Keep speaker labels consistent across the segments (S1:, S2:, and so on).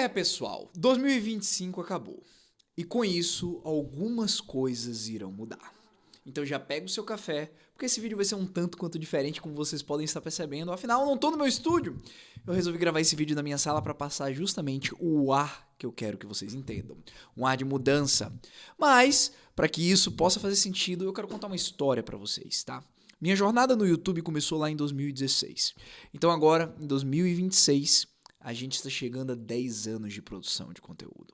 S1: Pessoal, 2025 acabou. E com isso, algumas coisas irão mudar. Então já pega o seu café, porque esse vídeo vai ser um tanto quanto diferente, como vocês podem estar percebendo. Afinal, eu não tô no meu estúdio. Eu resolvi gravar esse vídeo na minha sala para passar justamente o ar que eu quero que vocês entendam. Um ar de mudança. Mas, para que isso possa fazer sentido, eu quero contar uma história para vocês, tá? Minha jornada no YouTube começou lá em 2016. Então agora, em 2026, a gente está chegando a 10 anos de produção de conteúdo.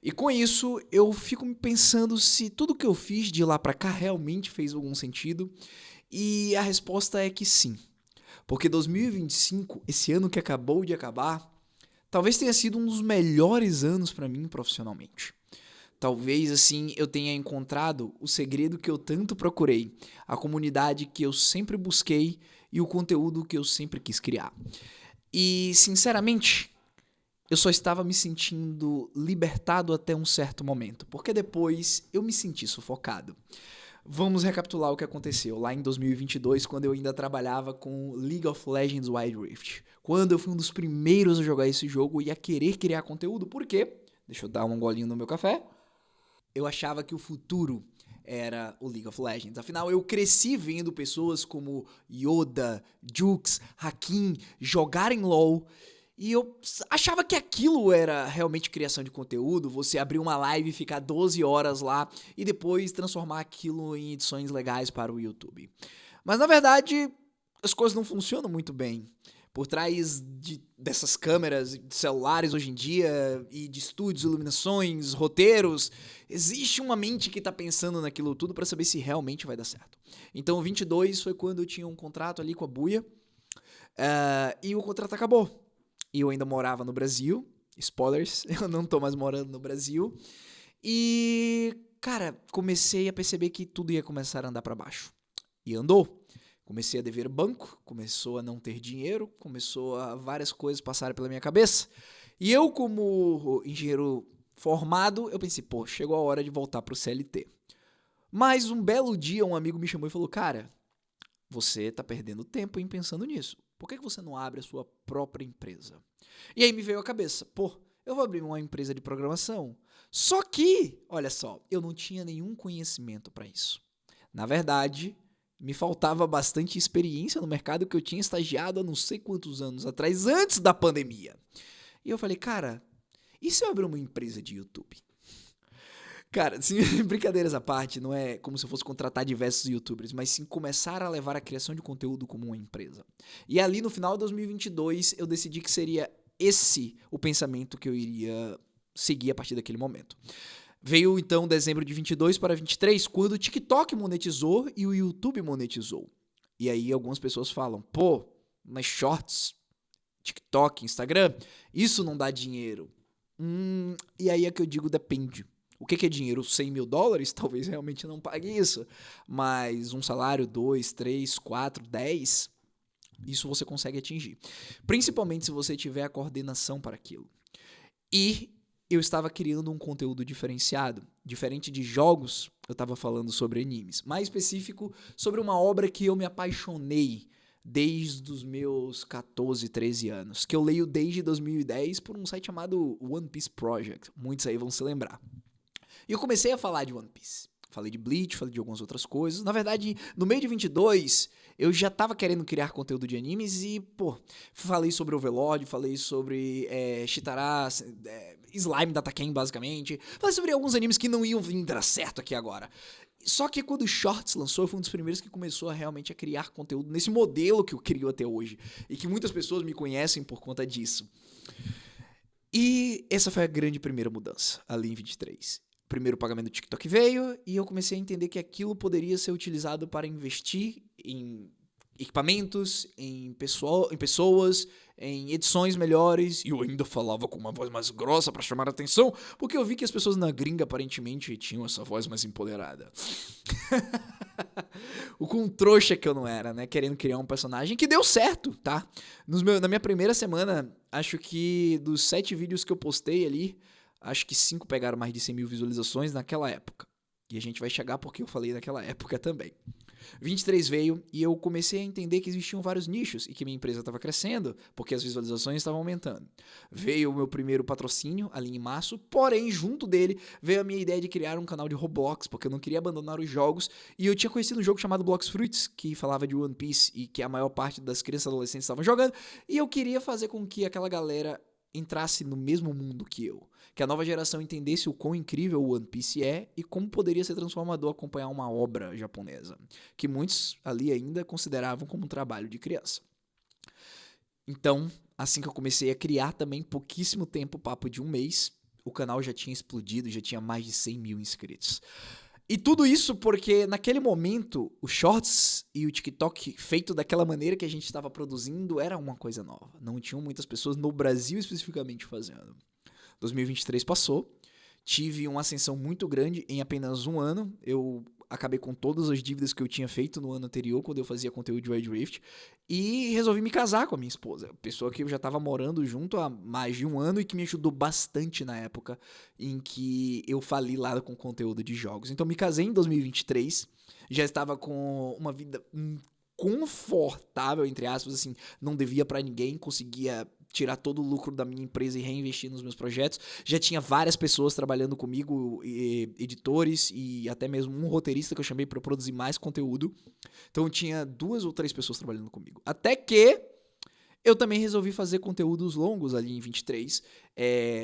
S1: E com isso, eu fico pensando se tudo que eu fiz de lá pra cá realmente fez algum sentido. E a resposta é que sim. Porque 2025, esse ano que acabou de acabar, talvez tenha sido um dos melhores anos pra mim profissionalmente. Talvez assim eu tenha encontrado o segredo que eu tanto procurei, a comunidade que eu sempre busquei e o conteúdo que eu sempre quis criar. E, sinceramente, eu só estava me sentindo libertado até um certo momento, porque depois eu me senti sufocado. Vamos recapitular o que aconteceu lá em 2022, quando eu ainda trabalhava com League of Legends Wild Rift. Quando eu fui um dos primeiros a jogar esse jogo e a querer criar conteúdo, por quê? Deixa eu dar um golinho no meu café. Eu achava que o futuro era o League of Legends. Afinal, eu cresci vendo pessoas como Yoda, Jukes, Hakim jogarem LoL. E eu achava que aquilo era realmente criação de conteúdo, você abrir uma live e ficar 12 horas lá e depois transformar aquilo em edições legais para o YouTube. Mas na verdade, as coisas não funcionam muito bem. Por trás dessas câmeras de celulares hoje em dia, e de estúdios, iluminações, roteiros, existe uma mente que está pensando naquilo tudo para saber se realmente vai dar certo. Então, o 22 foi quando eu tinha um contrato ali com a Buia, e o contrato acabou. E eu ainda morava no Brasil. Spoilers, eu não tô mais morando no Brasil. E, cara, comecei a perceber que tudo ia começar a andar pra baixo. E andou. Comecei a dever banco, começou a não ter dinheiro, começou a várias coisas passarem pela minha cabeça. E eu, como engenheiro formado, eu pensei, pô, chegou a hora de voltar pro CLT. Mas um belo dia um amigo me chamou e falou, cara, você tá perdendo tempo em pensando nisso. Por que você não abre a sua própria empresa? E aí me veio a cabeça, pô, eu vou abrir uma empresa de programação. Só que, olha só, eu não tinha nenhum conhecimento para isso. Na verdade, me faltava bastante experiência no mercado que eu tinha estagiado há não sei quantos anos atrás, antes da pandemia. E eu falei, cara, e se eu abrir uma empresa de YouTube? Cara, assim, brincadeiras à parte, não é como se eu fosse contratar diversos youtubers, mas sim começar a levar a criação de conteúdo como uma empresa. E ali no final de 2022 eu decidi que seria esse o pensamento que eu iria seguir a partir daquele momento. Veio então dezembro de 22 para 23, quando o TikTok monetizou e o YouTube monetizou. E aí algumas pessoas falam, pô, mas shorts, TikTok, Instagram, isso não dá dinheiro. E aí é que eu digo depende. O que é dinheiro? 100 mil dólares? Talvez realmente não pague isso. Mas um salário, 2, 3, 4, 10, isso você consegue atingir. Principalmente se você tiver a coordenação para aquilo. E eu estava criando um conteúdo diferenciado. Diferente de jogos, eu estava falando sobre animes. Mais específico, sobre uma obra que eu me apaixonei desde os meus 14, 13 anos. Que eu leio desde 2010 por um site chamado One Piece Project. Muitos aí vão se lembrar. E eu comecei a falar de One Piece. Falei de Bleach, falei de algumas outras coisas. Na verdade, no meio de 22, eu já tava querendo criar conteúdo de animes e, pô, falei sobre Overlord, falei sobre Chitara, Slime Dataken, basicamente. Falei sobre alguns animes que não iam vir dar certo aqui agora. Só que quando o Shorts lançou, eu fui um dos primeiros que começou a realmente a criar conteúdo nesse modelo que eu crio até hoje. E que muitas pessoas me conhecem por conta disso. E essa foi a grande primeira mudança, ali em 23. Primeiro o pagamento do TikTok veio e eu comecei a entender que aquilo poderia ser utilizado para investir em equipamentos, em pessoas, em edições melhores. E eu ainda falava com uma voz mais grossa para chamar a atenção, porque eu vi que as pessoas na gringa aparentemente tinham essa voz mais empoderada. O quão trouxa que eu não era, né? Querendo criar um personagem que deu certo, tá? Na minha primeira semana, acho que dos 7 vídeos que eu postei ali, acho que 5 pegaram mais de 100 mil visualizações naquela época. E a gente vai chegar porque eu falei naquela época também. 23 veio e eu comecei a entender que existiam vários nichos e que minha empresa estava crescendo, porque as visualizações estavam aumentando. Veio o meu primeiro patrocínio ali em março, porém, junto dele, veio a minha ideia de criar um canal de Roblox, porque eu não queria abandonar os jogos, e eu tinha conhecido um jogo chamado Blox Fruits, que falava de One Piece e que a maior parte das crianças e adolescentes estavam jogando, e eu queria fazer com que aquela galera entrasse no mesmo mundo que eu. Que a nova geração entendesse o quão incrível o One Piece é e como poderia ser transformador acompanhar uma obra japonesa, que muitos ali ainda consideravam como um trabalho de criança. Então, assim que eu comecei a criar também, pouquíssimo tempo, papo de um mês, o canal já tinha explodido, já tinha mais de 100 mil inscritos. E tudo isso porque naquele momento o Shorts e o TikTok feito daquela maneira que a gente estava produzindo era uma coisa nova. Não tinham muitas pessoas no Brasil especificamente fazendo. 2023 passou, tive uma ascensão muito grande em apenas um ano. Eu acabei com todas as dívidas que eu tinha feito no ano anterior, quando eu fazia conteúdo de Wild Rift, e resolvi me casar com a minha esposa, pessoa que eu já estava morando junto há mais de um ano e que me ajudou bastante na época em que eu fali lá com conteúdo de jogos. Então me casei em 2023, já estava com uma vida confortável, entre aspas, assim, não devia pra ninguém, conseguia tirar todo o lucro da minha empresa e reinvestir nos meus projetos. Já tinha várias pessoas trabalhando comigo, editores e até mesmo um roteirista que eu chamei para produzir mais conteúdo. Então tinha 2 ou 3 pessoas trabalhando comigo. Até que eu também resolvi fazer conteúdos longos ali em 23,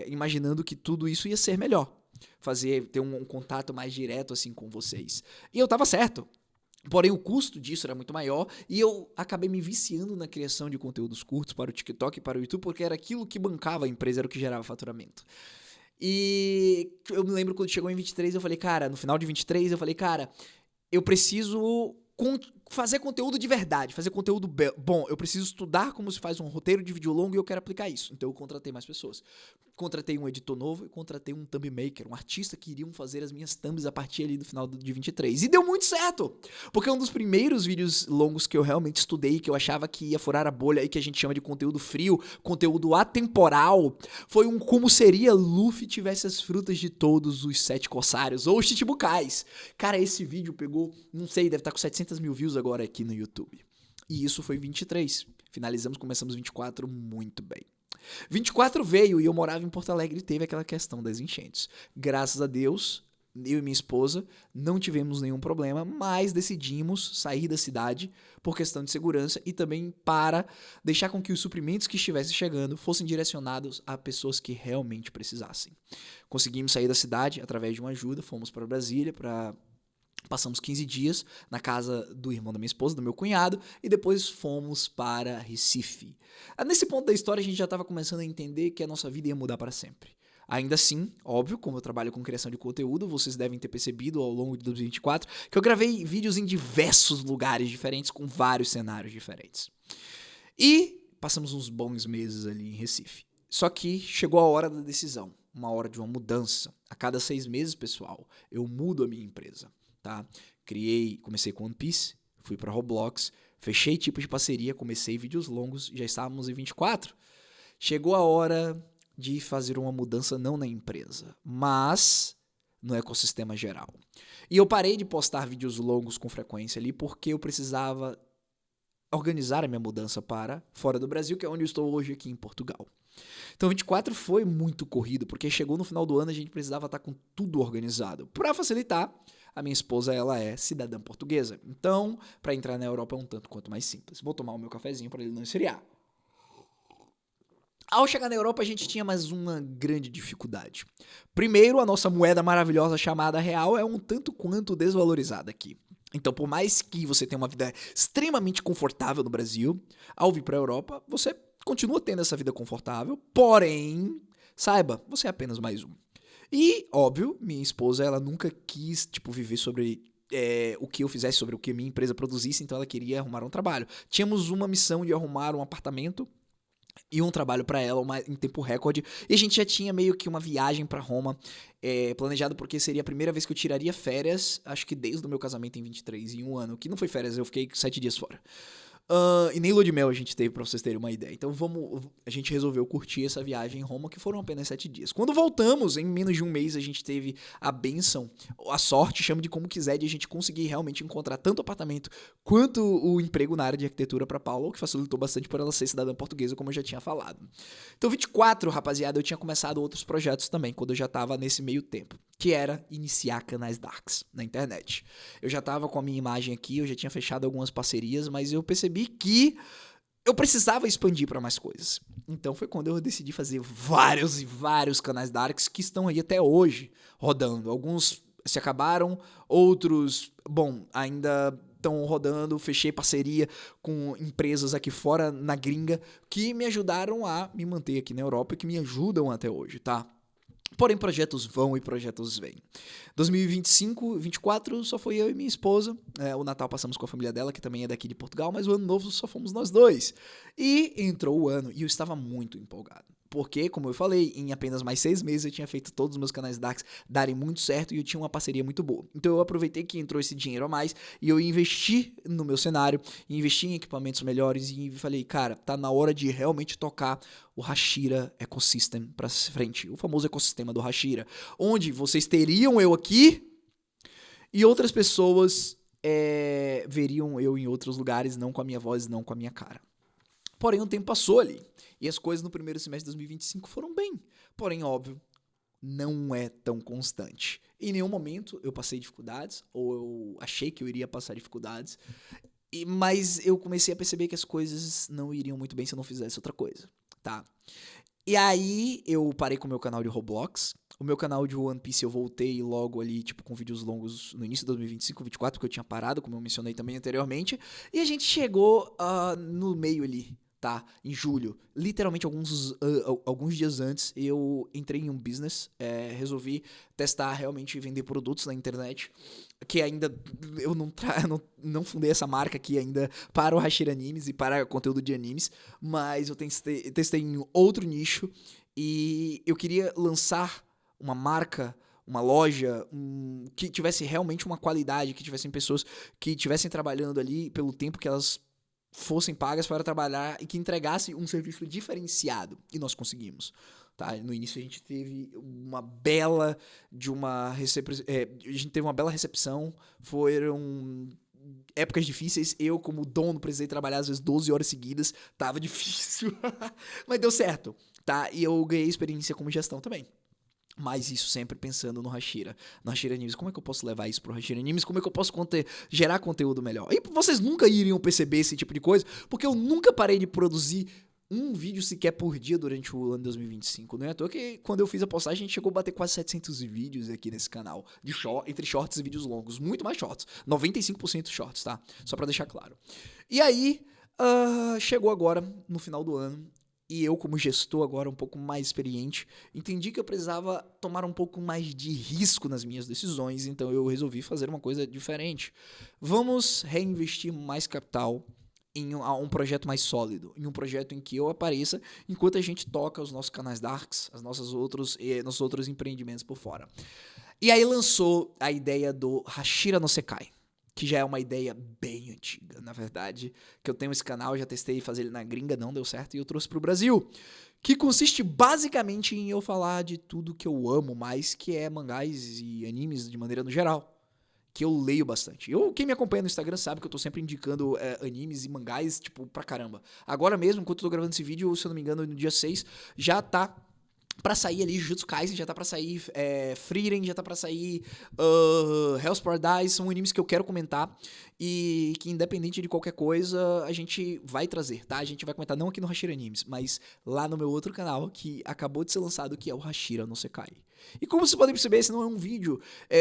S1: imaginando que tudo isso ia ser melhor. Ter um contato mais direto assim com vocês. E eu tava certo. Porém, o custo disso era muito maior e eu acabei me viciando na criação de conteúdos curtos para o TikTok e para o YouTube, porque era aquilo que bancava a empresa, era o que gerava faturamento. E eu me lembro quando chegou em 23, eu falei, cara, no final de 23, eu falei, cara, eu preciso fazer conteúdo de verdade, fazer conteúdo bom. Eu preciso estudar como se faz um roteiro de vídeo longo e eu quero aplicar isso. Então eu contratei mais pessoas. Contratei um editor novo e contratei um thumb maker, um artista que iriam fazer as minhas thumbs a partir ali do final de 23. E deu muito certo! Porque um dos primeiros vídeos longos que eu realmente estudei, que eu achava que ia furar a bolha e que a gente chama de conteúdo frio, conteúdo atemporal, foi como seria Luffy tivesse as frutas de todos os 7 corsários ou os Chichibukais. Cara, esse vídeo pegou, não sei, deve estar com 700 mil views agora aqui no YouTube. E isso foi 23. Começamos 24 muito bem. 24 veio e eu morava em Porto Alegre e teve aquela questão das enchentes. Graças a Deus, eu e minha esposa não tivemos nenhum problema, mas decidimos sair da cidade por questão de segurança e também para deixar com que os suprimentos que estivessem chegando fossem direcionados a pessoas que realmente precisassem. Conseguimos sair da cidade através de uma ajuda, fomos para Brasília, passamos 15 dias na casa do irmão da minha esposa, do meu cunhado, e depois fomos para Recife. Nesse ponto da história, a gente já estava começando a entender que a nossa vida ia mudar para sempre. Ainda assim, óbvio, como eu trabalho com criação de conteúdo, vocês devem ter percebido ao longo de 2024 que eu gravei vídeos em diversos lugares diferentes, com vários cenários diferentes. E passamos uns bons meses ali em Recife. Só que chegou a hora da decisão, uma hora de uma mudança. A cada 6 meses, pessoal, eu mudo a minha empresa. Tá? Comecei com One Piece, fui para Roblox, fechei tipos de parceria, comecei vídeos longos, já estávamos em 24. Chegou a hora de fazer uma mudança não na empresa, mas no ecossistema geral. E eu parei de postar vídeos longos com frequência ali porque eu precisava organizar a minha mudança para fora do Brasil, que é onde eu estou hoje aqui em Portugal. Então 24 foi muito corrido, porque chegou no final do ano a gente precisava estar com tudo organizado. Para facilitar, a minha esposa, ela é cidadã portuguesa. Então, para entrar na Europa é um tanto quanto mais simples. Vou tomar o meu cafezinho para ele não esfriar. Ao chegar na Europa, a gente tinha mais uma grande dificuldade. Primeiro, a nossa moeda maravilhosa chamada real é um tanto quanto desvalorizada aqui. Então, por mais que você tenha uma vida extremamente confortável no Brasil, ao vir para a Europa, você continua tendo essa vida confortável, porém, saiba, você é apenas mais um. E, óbvio, minha esposa, ela nunca quis, viver sobre o que eu fizesse, sobre o que minha empresa produzisse, então ela queria arrumar um trabalho. Tínhamos uma missão de arrumar um apartamento e um trabalho para ela em tempo recorde, e a gente já tinha meio que uma viagem para Roma planejado, porque seria a primeira vez que eu tiraria férias, acho que desde o meu casamento em 23, em um ano, que não foi férias, eu fiquei 7 dias fora. E nem lua de mel a gente teve, pra vocês terem uma ideia. Então a gente resolveu curtir essa viagem em Roma, que foram apenas 7 dias. Quando voltamos, em menos de um mês, a gente teve a bênção, a sorte, chame de como quiser, de a gente conseguir realmente encontrar tanto apartamento quanto o emprego na área de arquitetura pra Paula, o que facilitou bastante por ela ser cidadã portuguesa, como eu já tinha falado. Então, 24, rapaziada, eu tinha começado outros projetos também, quando eu já tava nesse meio tempo, que era iniciar canais darks na internet. Eu já tava com a minha imagem aqui, eu já tinha fechado algumas parcerias, mas eu percebi que eu precisava expandir para mais coisas. Então foi quando eu decidi fazer vários e vários canais darks que estão aí até hoje rodando. Alguns se acabaram, outros, bom, ainda estão rodando. Fechei parceria com empresas aqui fora na gringa que me ajudaram a me manter aqui na Europa e que me ajudam até hoje, tá? Porém, projetos vão e projetos vêm. 2025, 24, só foi eu e minha esposa. O Natal passamos com a família dela, que também é daqui de Portugal, mas o Ano Novo só fomos nós dois. E entrou o ano e eu estava muito empolgado. Porque, como eu falei, em apenas mais 6 meses eu tinha feito todos os meus canais darks darem muito certo e eu tinha uma parceria muito boa. Então eu aproveitei que entrou esse dinheiro a mais e eu investi no meu cenário, investi em equipamentos melhores e falei, cara, tá na hora de realmente tocar o Hashira Ecosystem pra frente. O famoso ecossistema do Hashira. Onde vocês teriam eu aqui e outras pessoas veriam eu em outros lugares, não com a minha voz, não com a minha cara. Porém, o tempo passou ali. E as coisas no primeiro semestre de 2025 foram bem. Porém, óbvio, não é tão constante. Em nenhum momento eu passei dificuldades, ou eu achei que eu iria passar dificuldades, mas eu comecei a perceber que as coisas não iriam muito bem se eu não fizesse outra coisa, tá? E aí eu parei com o meu canal de Roblox. O meu canal de One Piece eu voltei logo ali, tipo, com vídeos longos no início de 2025, 2024, porque eu tinha parado, como eu mencionei também anteriormente. E a gente chegou no meio ali, tá? Em julho. Literalmente alguns dias antes, eu entrei em um business, resolvi testar realmente vender produtos na internet, que ainda eu não fundei essa marca aqui ainda para o Hashira Animes e para conteúdo de animes, mas eu testei em outro nicho e eu queria lançar uma marca, uma loja que tivesse realmente uma qualidade, que tivessem pessoas que estivessem trabalhando ali pelo tempo que elas fossem pagas para trabalhar e que entregasse um serviço diferenciado. E nós conseguimos. Tá? No início a gente teve uma bela recepção. Foram épocas difíceis. Eu, como dono, precisei trabalhar às vezes 12 horas seguidas. Tava difícil. Mas deu certo. Tá? E eu ganhei experiência como gestão também. Mas isso sempre pensando no Hashira Animes. Como é que eu posso levar isso pro Hashira Animes? Como é que eu posso gerar conteúdo melhor? E vocês nunca iriam perceber esse tipo de coisa, porque eu nunca parei de produzir um vídeo sequer por dia durante o ano 2025. Não é à toa que quando eu fiz a postagem, a gente chegou a bater quase 700 vídeos aqui nesse canal. Entre shorts e vídeos longos. Muito mais shorts. 95% shorts, tá? Só pra deixar claro. E aí, chegou agora, no final do ano. E eu, como gestor agora um pouco mais experiente, entendi que eu precisava tomar um pouco mais de risco nas minhas decisões, então eu resolvi fazer uma coisa diferente. Vamos reinvestir mais capital em um projeto mais sólido, em um projeto em que eu apareça enquanto a gente toca os nossos canais darks, nossos outros empreendimentos por fora. E aí lançou a ideia do Hashira no Sekai, que já é uma ideia bem antiga, na verdade, que eu tenho esse canal, já testei fazer ele na gringa, não deu certo, e eu trouxe pro Brasil, que consiste basicamente em eu falar de tudo que eu amo mais, que é mangás e animes de maneira no geral, que eu leio bastante. Quem me acompanha no Instagram sabe que eu tô sempre indicando animes e mangás, tipo, pra caramba. Agora mesmo, enquanto eu tô gravando esse vídeo, se eu não me engano, no dia 6, já tá pra sair ali Jujutsu Kaisen, já tá pra sair Frieren, já tá pra sair Hell's Paradise, são animes que eu quero comentar e que independente de qualquer coisa, a gente vai trazer, tá? A gente vai comentar não aqui no Hashira Animes, mas lá no meu outro canal, que acabou de ser lançado, que é o Hashira no Sekai. E como vocês podem perceber, esse não é um vídeo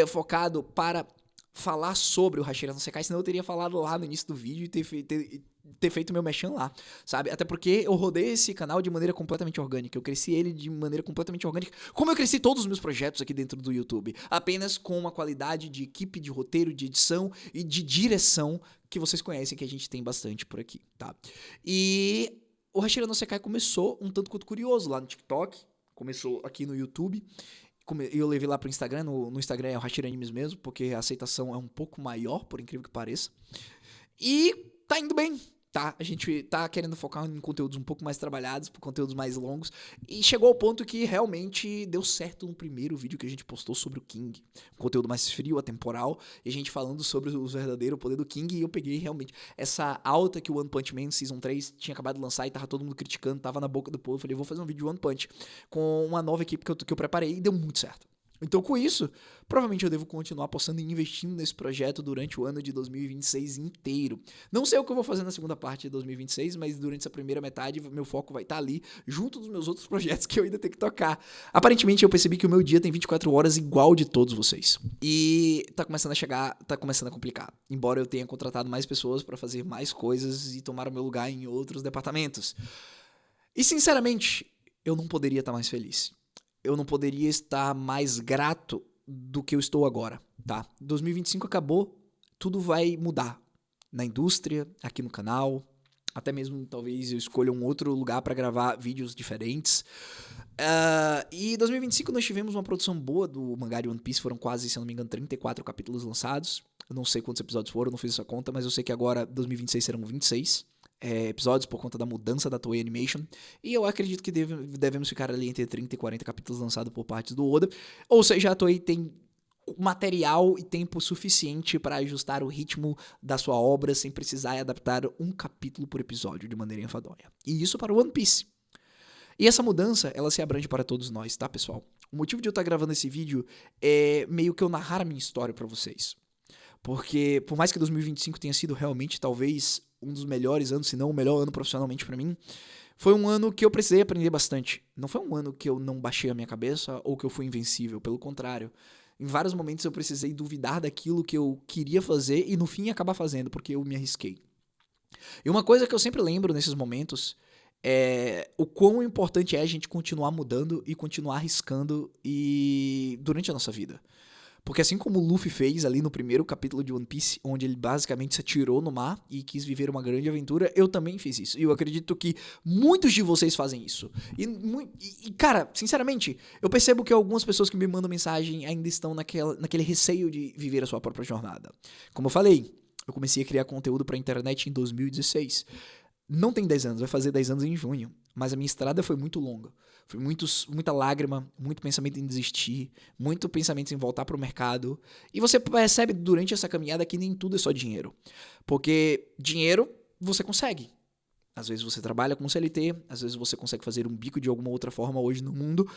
S1: focado para falar sobre o Hashira no Sekai, senão eu teria falado lá no início do vídeo e ter feito meu merchan lá, sabe? Até porque eu rodei esse canal de maneira completamente orgânica, eu cresci ele de maneira completamente orgânica, como eu cresci todos os meus projetos aqui dentro do YouTube, apenas com uma qualidade de equipe, de roteiro, de edição e de direção que vocês conhecem, que a gente tem bastante por aqui, tá? E o Hashira no Sekai começou um tanto quanto curioso lá no TikTok, começou aqui no YouTube. Eu levei lá pro Instagram, no Instagram é o Hashira Animes mesmo, porque a aceitação é um pouco maior, por incrível que pareça. E tá indo bem, tá? A gente tá querendo focar em conteúdos um pouco mais trabalhados, conteúdos mais longos, e chegou ao ponto que realmente deu certo no primeiro vídeo que a gente postou sobre o King. Um conteúdo mais frio, atemporal, e a gente falando sobre o verdadeiro poder do King, e eu peguei realmente essa alta que o One Punch Man Season 3 tinha acabado de lançar e tava todo mundo criticando, tava na boca do povo, eu falei, vou fazer um vídeo de One Punch com uma nova equipe que eu preparei e deu muito certo. Então, com isso, provavelmente eu devo continuar apostando e investindo nesse projeto durante o ano de 2026 inteiro. Não sei o que eu vou fazer na segunda parte de 2026, mas durante essa primeira metade, meu foco vai estar ali, junto dos meus outros projetos que eu ainda tenho que tocar. Aparentemente, eu percebi que o meu dia tem 24 horas igual de todos vocês. E tá começando a complicar. Embora eu tenha contratado mais pessoas para fazer mais coisas e tomar o meu lugar em outros departamentos. E, sinceramente, eu não poderia estar mais feliz. Eu não poderia estar mais grato do que eu estou agora, tá? 2025 acabou, tudo vai mudar na indústria, aqui no canal, até mesmo talvez eu escolha um outro lugar para gravar vídeos diferentes. E 2025 nós tivemos uma produção boa do mangá de One Piece, foram quase, se eu não me engano, 34 capítulos lançados. Eu não sei quantos episódios foram, não fiz essa conta, mas eu sei que agora 2026 serão 26. Episódios por conta da mudança da Toei Animation, e eu acredito que devemos ficar ali entre 30 e 40 capítulos lançados por parte do Oda, ou seja, a Toei tem material e tempo suficiente para ajustar o ritmo da sua obra sem precisar adaptar um capítulo por episódio de maneira enfadonha. E isso para o One Piece. E essa mudança, ela se abrange para todos nós, tá, pessoal? O motivo de eu estar gravando esse vídeo é meio que eu narrar a minha história para vocês. Porque, por mais que 2025 tenha sido realmente, talvez, um dos melhores anos, se não o melhor ano profissionalmente pra mim, foi um ano que eu precisei aprender bastante. Não foi um ano que eu não baixei a minha cabeça ou que eu fui invencível, pelo contrário. Em vários momentos eu precisei duvidar daquilo que eu queria fazer e no fim acabar fazendo, porque eu me arrisquei. E uma coisa que eu sempre lembro nesses momentos é o quão importante é a gente continuar mudando e continuar arriscando durante a nossa vida. Porque assim como o Luffy fez ali no primeiro capítulo de One Piece, onde ele basicamente se atirou no mar e quis viver uma grande aventura, eu também fiz isso. E eu acredito que muitos de vocês fazem isso. E cara, sinceramente, eu percebo que algumas pessoas que me mandam mensagem ainda estão naquele receio de viver a sua própria jornada. Como eu falei, eu comecei a criar conteúdo pra internet em 2016. Não tem 10 anos, vai fazer 10 anos em junho. Mas a minha estrada foi muito longa. Foi muita lágrima, muito pensamento em desistir, muito pensamento em voltar pro mercado. E você percebe durante essa caminhada que nem tudo é só dinheiro. Porque dinheiro você consegue. Às vezes você trabalha com CLT, às vezes você consegue fazer um bico de alguma outra forma hoje no mundo.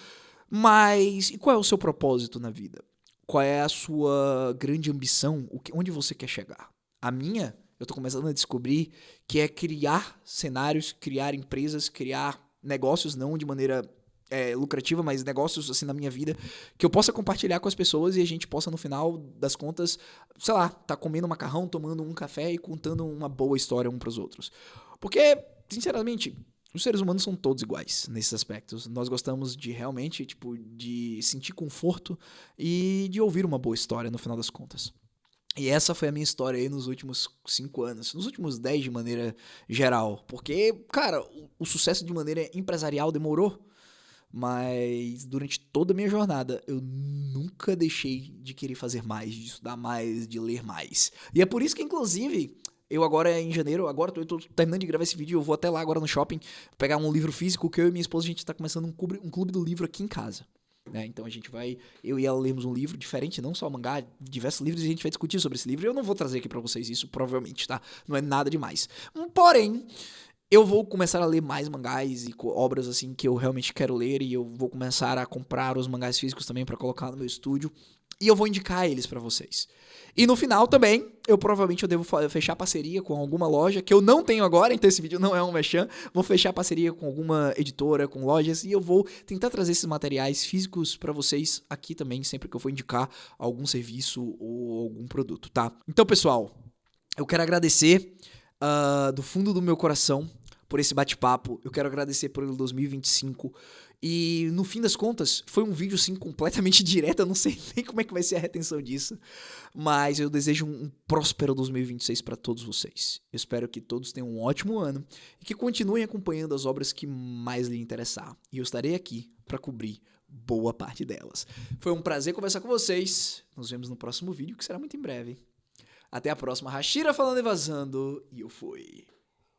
S1: Mas e qual é o seu propósito na vida? Qual é a sua grande ambição? Onde você quer chegar? A minha, eu tô começando a descobrir que é criar cenários, criar empresas, criar negócios, não de maneira lucrativa, mas negócios assim na minha vida, que eu possa compartilhar com as pessoas e a gente possa no final das contas, sei lá, tá comendo um macarrão, tomando um café e contando uma boa história um pros outros. Porque, sinceramente, os seres humanos são todos iguais nesses aspectos. Nós gostamos de realmente, de sentir conforto e de ouvir uma boa história no final das contas. E essa foi a minha história aí nos últimos 5 anos, nos últimos 10 de maneira geral. Porque, cara, o sucesso de maneira empresarial demorou, mas durante toda a minha jornada eu nunca deixei de querer fazer mais, de estudar mais, de ler mais. E é por isso que, inclusive, eu agora em janeiro, eu tô terminando de gravar esse vídeo, eu vou até lá agora no shopping pegar um livro físico que eu e minha esposa, a gente tá começando um clube do livro aqui em casa. Então a gente vai, eu e ela lemos um livro diferente, não só o mangá, diversos livros, e a gente vai discutir sobre esse livro. Eu não vou trazer aqui pra vocês isso, provavelmente, tá? Não é nada demais. Porém, eu vou começar a ler mais mangás e obras assim que eu realmente quero ler, e eu vou começar a comprar os mangás físicos também pra colocar no meu estúdio, e eu vou indicar eles pra vocês. E no final também, eu devo fechar parceria com alguma loja, que eu não tenho agora, então esse vídeo não é um merchan. Vou fechar parceria com alguma editora, com lojas, e eu vou tentar trazer esses materiais físicos pra vocês aqui também, sempre que eu for indicar algum serviço ou algum produto, tá? Então, pessoal, eu quero agradecer do fundo do meu coração por esse bate-papo. Eu quero agradecer por 2025. E no fim das contas, foi um vídeo assim completamente direto, eu não sei nem como é que vai ser a retenção disso, mas eu desejo um próspero 2026 para todos vocês. Eu espero que todos tenham um ótimo ano e que continuem acompanhando as obras que mais lhe interessar. E eu estarei aqui para cobrir boa parte delas. Foi um prazer conversar com vocês. Nos vemos no próximo vídeo, que será muito em breve. Até a próxima. Hashira falando e vazando, e eu fui.